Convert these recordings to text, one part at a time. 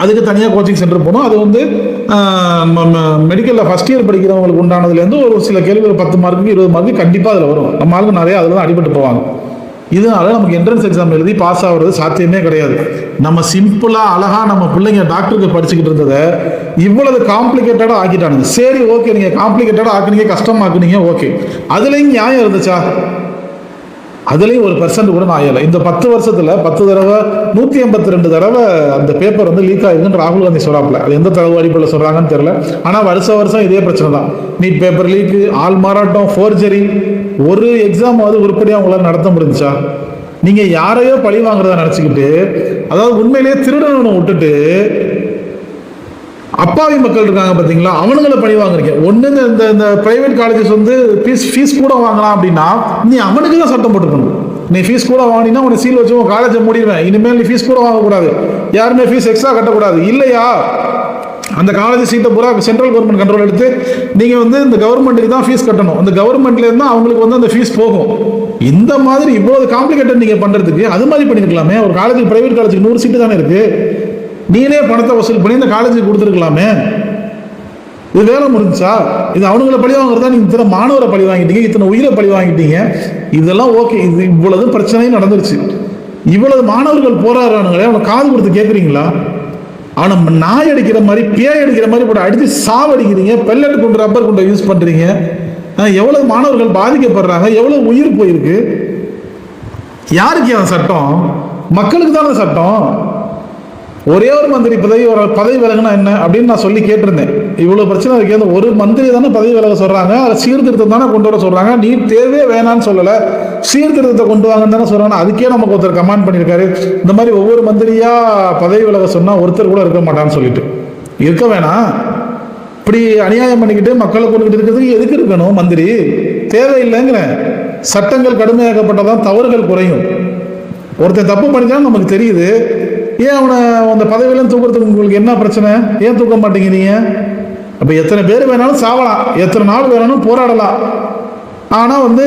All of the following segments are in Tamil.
அதுக்கு தனியாக கோச்சிங் சென்டர் போகணும். அது வந்து மெடிக்கலில் ஃபஸ்ட் இயர் படிக்கிறவங்களுக்கு உண்டானதுலேருந்து ஒரு சில கேள்விகள் 10 மார்க்குக்கு 20 மார்க்கு கண்டிப்பாக அதில் வரும். நம்ம ஆளுங்க நிறையா அதில் தான் அடிபட்டு போவாங்க. இதனால நமக்கு என்ட்ரன்ஸ் எக்ஸாம் எழுதி பாஸ் ஆகிறது சாத்தியமே கிடையாது. நம்ம சிம்பிளாக அழகாக நம்ம பிள்ளைங்க டாக்டருக்கு படிச்சுக்கிட்டு இருந்ததை இவ்வளவு காம்ப்ளிகேட்டடாக ஆக்கிட்டானுங்க. சரி, ஓகே, நீங்கள் காம்ப்ளிகேட்டடாக ஆக்குனீங்க, கஷ்டமாக்குனீங்க, ஓகே. அதுலேயும் நியாயம் இருந்துச்சா? அதுலேயும் 1% கூட நான் ஆகலை. இந்த 10 வருஷத்தில் 10 தடவை 182 தடவை அந்த பேப்பர் வந்து லீக் ஆகிருக்குன்னு ராகுல் காந்தி சொல்கிறாப்புல. அது எந்த தகவல் அடிப்படையில் சொல்கிறாங்கன்னு தெரியல. ஆனால் வருஷம் இதே பிரச்சனை தான். நீட் பேப்பர் லீக்கு, ஆள் மாறாட்டம், ஃபோர்ஜரி. ஒரு எக்ஸாம் வந்து உருப்படியாக உங்களால் நடத்த முடிஞ்சுச்சா? நீங்கள் யாரையோ பழி வாங்குறதா நினச்சிக்கிட்டு, அதாவது உண்மையிலேயே திருடனை விட்டுட்டு அப்பாவி மக்கள் இருக்காங்க பார்த்தீங்களா, அவனுங்களை பழி வாங்குறீங்க. ஒன்று இந்த பிரைவேட் காலேஜஸ் வந்து ஃபீஸ் கூட வாங்கலாம் அப்படின்னா நீ அவனுக்கு தான் சட்டம் போட்டுக்கணும். நீ ஃபீஸ் கூட வாங்கினா உன்னை சீல் வச்சு உன் காலேஜை மூடிடுவேன். இனிமேல் நீ ஃபீஸ் கூட வாங்கக்கூடாது, யாருமே ஃபீஸ் எக்ஸ்ட்ரா கட்டக்கூடாது. இல்லையா, அந்த காலேஜ் சீட்டை பூரா சென்ட்ரல் கவர்மெண்ட் கண்ட்ரோல் எடுத்து நீங்கள் வந்து இந்த கவர்மெண்ட்டுக்கு தான் ஃபீஸ் கட்டணும். அந்த கவர்மெண்ட்லேருந்து அவங்களுக்கு வந்து அந்த ஃபீஸ் போகும். இந்த மாதிரி இவ்வளோ காம்ப்ளிகேட்டட் நீங்கள் பண்ணுறதுக்கு அது மாதிரி பண்ணியிருக்கலாமே. ஒரு காலேஜ், பிரைவேட் காலேஜுக்கு 100 சீட்டு தானே இருக்குது. நீனே பணத்தை வசூல் பண்ணி இந்த காலேஜுக்கு கொடுத்துருக்கலாமே. இது வேலை முடிஞ்சா? இது அவனுங்களை பழி வாங்குறதா? நீங்கள் இத்தனை மாணவரை பழி வாங்கிட்டீங்க, இத்தனை உயிரை பழி வாங்கிட்டீங்க. இதெல்லாம் ஓகே. இது இவ்வளவு பிரச்சனையும் நடந்துருச்சு. இவ்வளவு மாணவர்கள் போராடுறானுங்களே, அவனை காது கொடுத்து கேட்குறீங்களா? அவனை நாய் அடிக்கிற மாதிரி, பேய் அடிக்கிற மாதிரி போட்டு அடித்து சாவடிக்கிறீங்க. பெல்லட் கொண்டு, ரப்பர் கொண்டு யூஸ் பண்ணுறீங்க. எவ்வளவு மாணவர்கள் பாதிக்கப்படுறாங்க, எவ்வளவு உயிர் போயிருக்கு. யாருக்கு அந்த சட்டம்? மக்களுக்கு தானே சட்டம். ஒரே ஒரு மந்திரி பதவி விலகுனா என்ன அப்படின்னு நான் சொல்லி கேட்டிருந்தேன். இவ்வளோ பிரச்சனை இருக்கு, ஒரு மந்திரி தானே பதவி விலக சொல்கிறாங்க, அதை சீர்திருத்தம் தானே கொண்டு வர சொல்கிறாங்க. நீட் தேர்வே வேணான்னு சொல்லலை, சீர்திருத்தத்தை கொண்டு வாங்கன்னு தானே சொல்கிறாங்க. அதுக்கே நமக்கு ஒருத்தர் கமெண்ட் பண்ணியிருக்காரு, இந்த மாதிரி ஒவ்வொரு மந்திரியாக பதவி விலக சொன்னால் ஒருத்தர் கூட இருக்க மாட்டான்னு சொல்லிட்டு. இருக்க வேணாம், இப்படி அநியாயம் பண்ணிக்கிட்டு மக்களை கொண்டுகிட்டு இருக்கிறதுக்கு எதுக்கு இருக்கணும் மந்திரி? தேவையில்லைங்கிறேன். சட்டங்கள் கடுமையாக்கப்பட்டதான் தவறுகள் குறையும். ஒருத்தர் தப்பு பண்ணிட்டாலும் நமக்கு தெரியுது. ஏன் அவனை அந்த பதவியிலும் தூக்குறதுக்கு உங்களுக்கு என்ன பிரச்சனை? ஏன் தூக்க மாட்டேங்கிறீங்க? அப்போ எத்தனை பேர் வேணாலும் சாவலாம், எத்தனை நாள் வேணாலும் போராடலாம். ஆனால் வந்து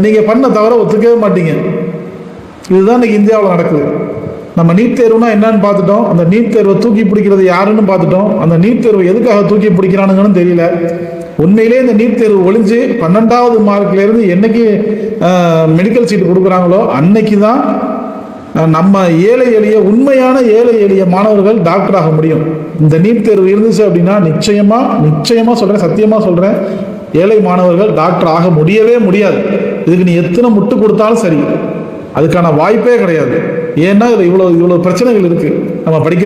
நீங்கள் பண்ண தவிர ஒத்துக்கவே மாட்டீங்க. இதுதான் இன்னைக்கு இந்தியாவில் நடக்குது. நம்ம நீட் தேர்வுனா என்னன்னு பார்த்துட்டோம், அந்த நீட் தேர்வை தூக்கி பிடிக்கிறது யாருன்னு பார்த்துட்டோம். அந்த நீட் தேர்வை எதுக்காக தூக்கி பிடிக்கிறானுங்கன்னு தெரியல. உண்மையிலே இந்த நீட் தேர்வு ஒழிஞ்சு 12வது மார்க்லேருந்து என்னைக்கு மெடிக்கல் சீட்டு கொடுக்குறாங்களோ அன்னைக்கு தான் நம்ம ஏழை எளிய, உண்மையான ஏழை எளிய மாணவர்கள் டாக்டர் ஆக முடியும். இந்த நீட் தேர்வு இருந்துச்சு அப்படின்னா நிச்சயமா சொல்றேன், சத்தியமா சொல்றேன், ஏழை மாணவர்கள் டாக்டர் ஆக முடியவே முடியாது. இதுக்கு நீ எத்தனை முட்டு கொடுத்தாலும் சரி, அதுக்கான வாய்ப்பே கிடையாது. ஏன்னா இவ்வளவு பிரச்சனைகள் இருக்கு. நம்ம படிக்க